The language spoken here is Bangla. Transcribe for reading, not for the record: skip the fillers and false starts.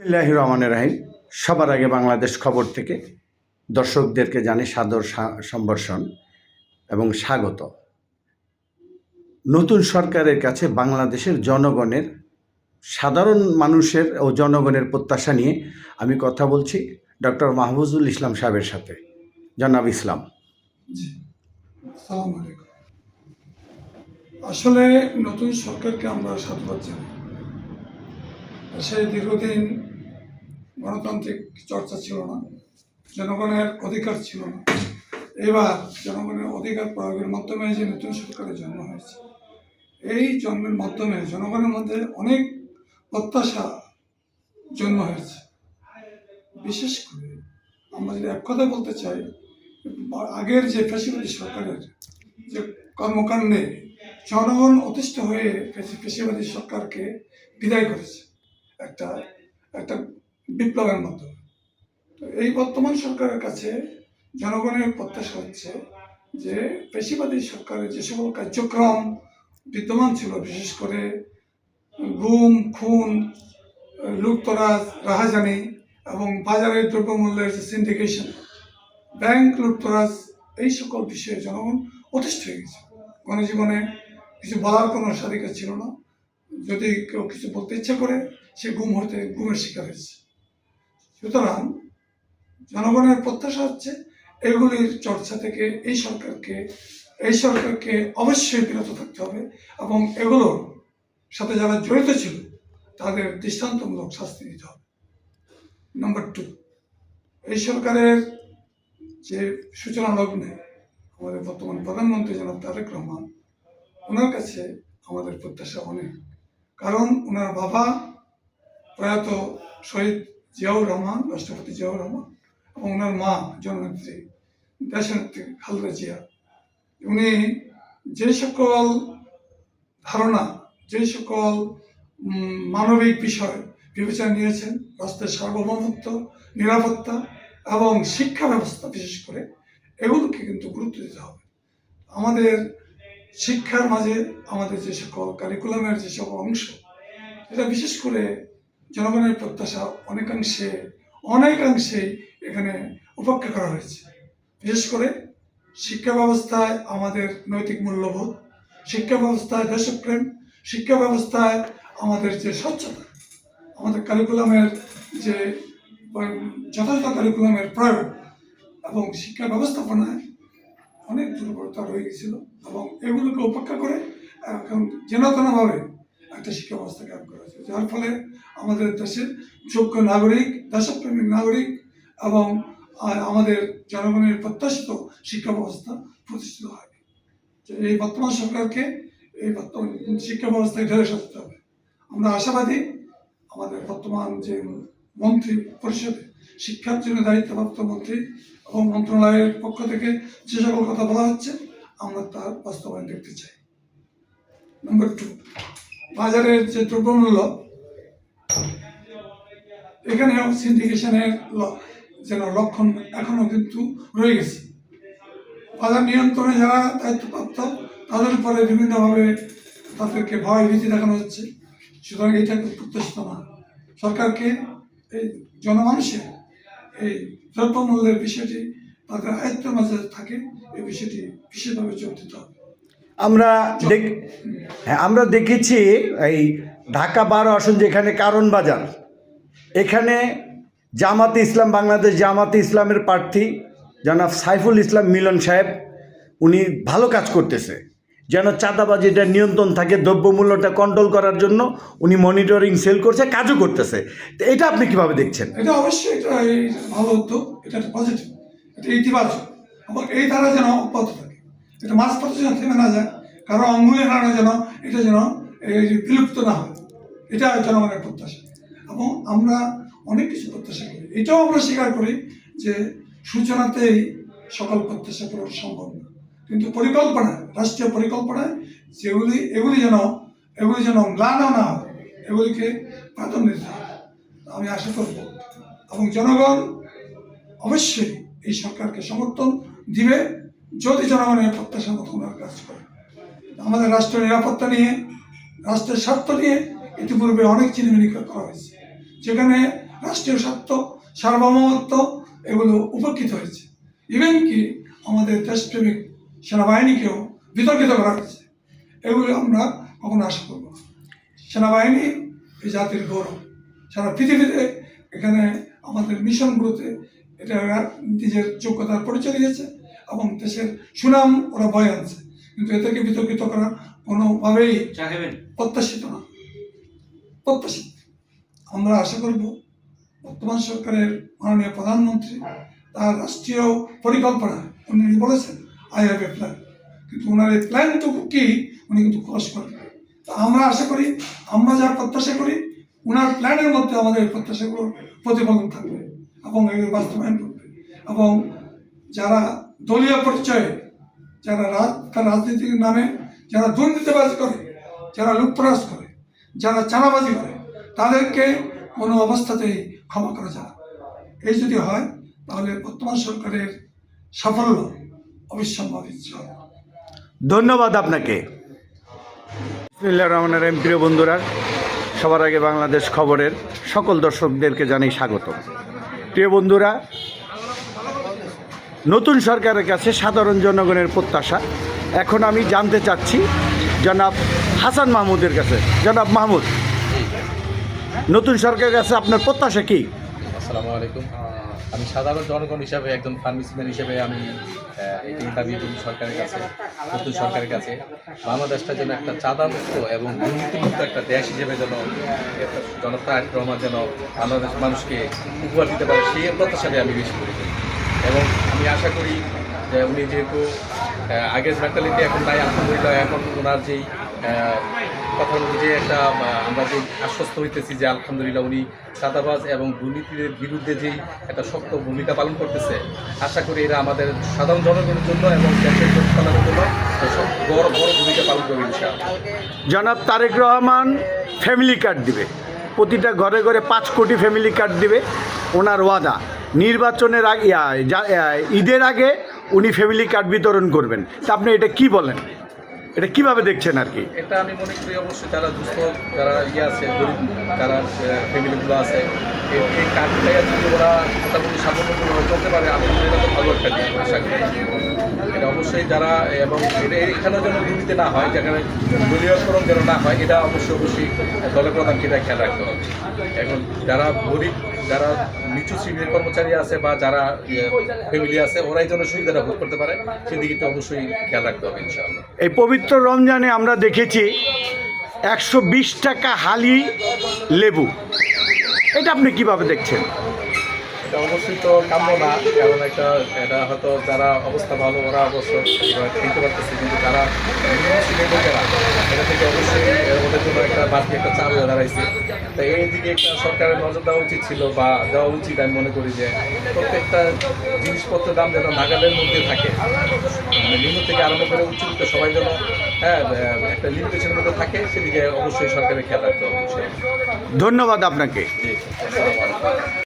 বিসমিল্লাহির রহমানির রহিম। সবার আগে বাংলাদেশ খবর থেকে দর্শকদেরকে জানি সাদর সম্ভাষণ এবং স্বাগত। নতুন সরকারের কাছে বাংলাদেশের জনগণের, সাধারণ মানুষের ও জনগণের প্রত্যাশা নিয়ে আমি কথা বলছি ডক্টর মাহফুজুল ইসলাম সাহেবের সাথে। জনাব ইসলাম। আসসালামু আলাইকুম। আসলে নতুন সরকারকে আমরা সাধুবাদ জানাই। সেই দীর্ঘদিন গণতান্ত্রিক চর্চা ছিল না, জনগণের অধিকার ছিল না। এবার জনগণের অধিকার প্রয়োগের মাধ্যমে যে নতুন সরকারের জন্ম হয়েছে, এই জন্মের মাধ্যমে জনগণের মধ্যে অনেক প্রত্যাশা জন্ম হয়েছে। বিশেষ করে আমরা যদি এক কথা বলতে চাই, আগের যে ফ্যাসিবাদী সরকারের যে কর্মকাণ্ডে জনগণ অতিষ্ঠ হয়ে ফ্যাসিবাদী সরকারকে বিদায় করেছে একটা একটা বিপ্লবের মাধ্যমে। তো এই বর্তমান সরকারের কাছে জনগণের প্রত্যাশা হচ্ছে যে ফ্যাসিবাদী সরকারের যে সকল কার্যক্রম বিদ্যমান ছিল, বিশেষ করে গুম, খুন, লুটতরাজ, রাহাজানি এবং বাজারের দ্রব্যমূল্যের যে সিন্ডিকেশন, ব্যাংক লুটতরাজ, এই সকল বিষয়ে জনগণ অতিষ্ঠ হয়ে গেছে। গণজীবনে কিছু বলার কোনো স্বাধিকার ছিল না। যদি কেউ কিছু বলতে ইচ্ছা করে, সে গুমের শিকার হয়েছে। সুতরাং জনগণের প্রত্যাশা হচ্ছে এগুলির চর্চা থেকে এই সরকারকে অবশ্যই বিরত থাকতে হবে এবং এগুলোর সাথে যারা জড়িত ছিল তাদের দৃষ্টান্তমূলক শাস্তি দিতে হবে। নাম্বার 2, এই সরকারের যে সূচনা লগ্নে আমাদের বর্তমান প্রধানমন্ত্রী জনাব তারেক রহমান, ওনার কাছে আমাদের প্রত্যাশা অনেক। কারণ ওনার বাবা প্রয়াত শহীদ জিয়াউর রহমান, রাষ্ট্রপতি জিয়াউর রহমান, এবং ওনার মা জননেত্রী দেশনেত্রী খালেদা জিয়া, উনি যে সকল ধারণা, যে সকল মানবিক বিষয় বিবেচনা নিয়েছেন, রাষ্ট্রের সার্বভৌমত্ব, নিরাপত্তা এবং শিক্ষা ব্যবস্থা, বিশেষ করে এগুলোকে কিন্তু গুরুত্ব দিতে হবে। আমাদের শিক্ষার মাঝে আমাদের যে সকল কারিকুলামের যে সকল অংশ, এটা বিশেষ করে জনগণের প্রত্যাশা অনেকাংশেই এখানে উপেক্ষা করা হয়েছে। বিশেষ করে শিক্ষা ব্যবস্থায় আমাদের নৈতিক মূল্যবোধ, শিক্ষা ব্যবস্থায় দেশপ্রেম, শিক্ষা ব্যবস্থায় আমাদের যে স্বচ্ছতা, আমাদের কারিকুলামের যে যথাযথ কারিকুলামের প্রয়োগ এবং শিক্ষা ব্যবস্থাপনায় অনেক দুর্বলতা রয়ে গেছিল, এবং এগুলোকে উপেক্ষা করে এখন যেনতেনভাবে একটা শিক্ষা ব্যবস্থা কায়েম করা হয়েছে, যার ফলে আমাদের দেশের যোগ্য নাগরিক, দেশপ্রেমিক নাগরিক এবং আমাদের জনগণের প্রত্যাশিত শিক্ষা ব্যবস্থা প্রতিষ্ঠিত হয়। এই বর্তমান সরকারকে এই বর্তমান শিক্ষা ব্যবস্থায় ঢেলে সাজাতে হবে। আমরা আশাবাদী আমাদের বর্তমান যে মন্ত্রী পরিষদে শিক্ষার জন্য দায়িত্বপ্রাপ্ত মন্ত্রী এবং মন্ত্রণালয়ের পক্ষ থেকে যে সকল কথা বলা হচ্ছে, আমরা তার বাস্তবায়ন দেখতে চাই। নাম্বার 2, বাজারের যে দ্রব্যমূল্য, এখানেও সিন্ডিকেশনের যেন লক্ষণ এখনো কিন্তু রয়ে গেছে। বাজার নিয়ন্ত্রণে যারা দায়িত্বপ্রাপ্ত, তাদের উপরে বিভিন্নভাবে তাদেরকে ভয় ভীতি দেখানো হচ্ছে। সুতরাং এইটা প্রত্যাশিত না। সরকারকে এই জনমানুষের এই দ্রব্যমূল্যের বিষয়টি তাদের আয়ত্তের মাঝে থাকে, এই বিষয়টি বিশেষভাবে জোর দিতে হবে। আমরা দেখেছি এই ঢাকা 12 আসন যেখানে কারণ বাজার, এখানে জামাতে ইসলাম, বাংলাদেশ জামাতে ইসলামের প্রার্থী জনাব সাইফুল ইসলাম মিলন সাহেব, উনি ভালো কাজ করতেছে যেন চাঁদাবাজিটা নিয়ন্ত্রণ থাকে, দ্রব্যমূল্যটা কন্ট্রোল করার জন্য উনি মনিটরিং সেল করছে, কাজও করতেছে। তো এটা আপনি কিভাবে দেখছেন? এটা অবশ্যই এটা ভালো উদ্যোগ, এটা পজিটিভ, এটা ইতিবাচক, এবং এই ধারা যেন অব্যাহত থাকে, এটা মাঝপথে যেন থেমে না যায়, কারণ অঙ্গুলি হারানো যেন এটা যেন বিলুপ্ত না হয়, এটা জনগণের প্রত্যাশা। এবং আমরা অনেক কিছু প্রত্যাশা করি, এটাও আমরা স্বীকার করি যে সূচনাতেই সকল প্রত্যাশা পূরণ সম্ভব না, কিন্তু পরিকল্পনায়, রাষ্ট্রীয় পরিকল্পনায় এগুলি যেন ম্লান না হয়, এগুলিকে প্রাধান্য দিতে হবে। আমি আশা করব এবং জনগণ অবশ্যই এই সরকারকে সমর্থন দিবে যদি জনগণের প্রত্যাশা মতো কাজ করে। আমাদের রাষ্ট্রের নিরাপত্তা নিয়ে, রাষ্ট্রের স্বার্থ নিয়ে ইতিপূর্বে অনেক চিনিমিনি করা হয়েছে, যেখানে রাষ্ট্রীয় স্বার্থ, সার্বভৌমত্ব এগুলো উপেক্ষিত হয়েছে। ইভেন কি আমাদের দেশপ্রেমিক সেনাবাহিনীকেও বিতর্কিত করা হয়েছে। এগুলো আমরা কখনো আশা করব না। সেনাবাহিনী এই জাতির গৌরব। সারা পৃথিবীতে এখানে আমাদের মিশনগুলোতে এটা নিজের যোগ্যতার পরিচয় দিয়েছে এবং দেশের সুনাম ওরা বয়ে আনছে, কিন্তু এদেরকে বিতর্কিত করা কোনোভাবেই প্রত্যাশিত না, প্রত্যাশিত। আমরা আশা করব বর্তমান সরকারের মাননীয় প্রধানমন্ত্রী তার রাষ্ট্রীয় পরিকল্পনা উনি বলেছেন আই হ্যাভ এ প্ল্যান, কিন্তু ওনার এই প্ল্যানটুকু কি উনি কিন্তু খরচ করবেন। তা আমরা আশা করি, আমরা যা প্রত্যাশা করি ওনার প্ল্যানের মধ্যে আমাদের এই প্রত্যাশাগুলোর প্রতিফলন থাকবে এবং এগুলো বাস্তবায়ন করবে। এবং যারা দলীয় পরিচয়ে, যারা রাজনীতির নামে যারা দুর্নীতিবাজি করে, যারা লুটতরাজ করে, যারা চাঁদাবাজি করে, তাদেরকে কোনো অবস্থাতেই ক্ষমা করা যায় না। এই যদি হয় তাহলে বর্তমান সরকারের সাফল্য অবিস্মরণীয়। ধন্যবাদ আপনাকে। বিসমিল্লাহির রহমানির রহিম। প্রিয় বন্ধুরা, সবার আগে বাংলাদেশ খবরের সকল দর্শকদেরকে জানাই স্বাগত। প্রিয় বন্ধুরা, নতুন সরকারের কাছে সাধারণ জনগণের প্রত্যাশা। এখন আমি জানতে চাচ্ছি জনাব হাসান মাহমুদের কাছে। জনাব মাহমুদ, নতুন সরকারের কাছে আপনার প্রত্যাশা কি? আসসালামু আলাইকুম। আমি সাধারণ জনগণ হিসাবে, একজন ফার্মেসিম্যান হিসেবে আমি এটি দাবি করি সরকারের কাছে, নতুন সরকারের কাছে, বাংলাদেশটা যেন একটা চাঁদামুক্ত এবং দুর্নীতিমুক্ত একটা দেশ হিসেবে যেন জনাব তারেক রহমান যেন বাংলাদেশ মানুষকে উপহার দিতে পারে, সেই প্রত্যাশাকে আমি বেশি করি। এবং আমি আশা করি যে উনি যেহেতু আগের মেন্টালিটি এখন নাই, আলহামদুলিল্লাহ এখন ওনার যেই কথা অনুযায়ী একটা আমরা যে আশ্বস্ত হইতেছি যে আলহামদুলিল্লাহ উনি চাঁদাবাজ এবং দুর্নীতির বিরুদ্ধে যেই একটা শক্ত ভূমিকা পালন করতেছে, আশা করি এরা আমাদের সাধারণ জনগণের জন্য এবং দেশের পরিচালনার জন্য সব বড় বড় ভূমিকা পালন করবে ইনশাআল্লাহ। জনাব তারেক রহমান ফ্যামিলি কার্ড দিবে, প্রতিটা ঘরে ঘরে 5 কোটি ফ্যামিলি কার্ড দিবে, ওনার ওয়াদা। নির্বাচনের আগে, ঈদের আগে উনি ফ্যামিলি কার্ড বিতরণ করবেন। তা আপনি এটা কি বলেন, এটা কিভাবে দেখছেন আর কি? এটা আমি মনে করি অবশ্যই যারা দুস্থ, যারা আছে গরিব, যারা ফ্যামিলিগুলো আছে, এই কার্ডটাই যদি ওরা মোটামুটি সাফল্যপূর্ণ করতে পারে, আমি এটা তো ভালো একটা দিক আশা করি। এটা অবশ্যই যারা, এবং এখানে যেন দুর্নীতি না হয়, যেখানে দলীয়করণ যেন না হয়, এটা অবশ্যই দলের প্রধানকে এটা খেয়াল রাখতে হবে। এখন যারা গরিব, যারা নিচু শ্রেণীর কর্মচারী আছে বা যারা ফ্যামিলি আছে, ওরাই যেন সুবিধাটা ভোগ করতে পারে, সেদিকে অবশ্যই খেয়াল রাখতে হবে ইনশাআল্লাহ। এই পবিত্র রমজানে আমরা দেখেছি 120 টাকা হালি লেবু, এটা আপনি কিভাবে দেখছেন? এটা অবশ্যই তো কাম্য না, কারণ এটা হয়তো যারা অবস্থা ভালো ওরা অবশ্য কিনতে পারতেছে, কিন্তু যারা লোকেরা এটা থেকে অবশ্যই ওদের জন্য একটা বাড়তি একটা চাপ হয়ে দাঁড়াইছে। তাই এই দিকে একটা সরকারের নজর দেওয়া উচিত ছিল বা দেওয়া উচিত। আমি মনে করি যে প্রত্যেকটা জিনিসপত্রের দাম যেন নাগালের মধ্যে থাকে, মানে নিম্ন থেকে আরম্ভ করে উচ্চবিত্ত সবাই যেন একটা লিমিটেশনের মধ্যে থাকে, সেদিকে অবশ্যই সরকারের খেয়াল রাখতে হবে। ধন্যবাদ আপনাকে। জি, আসসালামু আলাইকুম।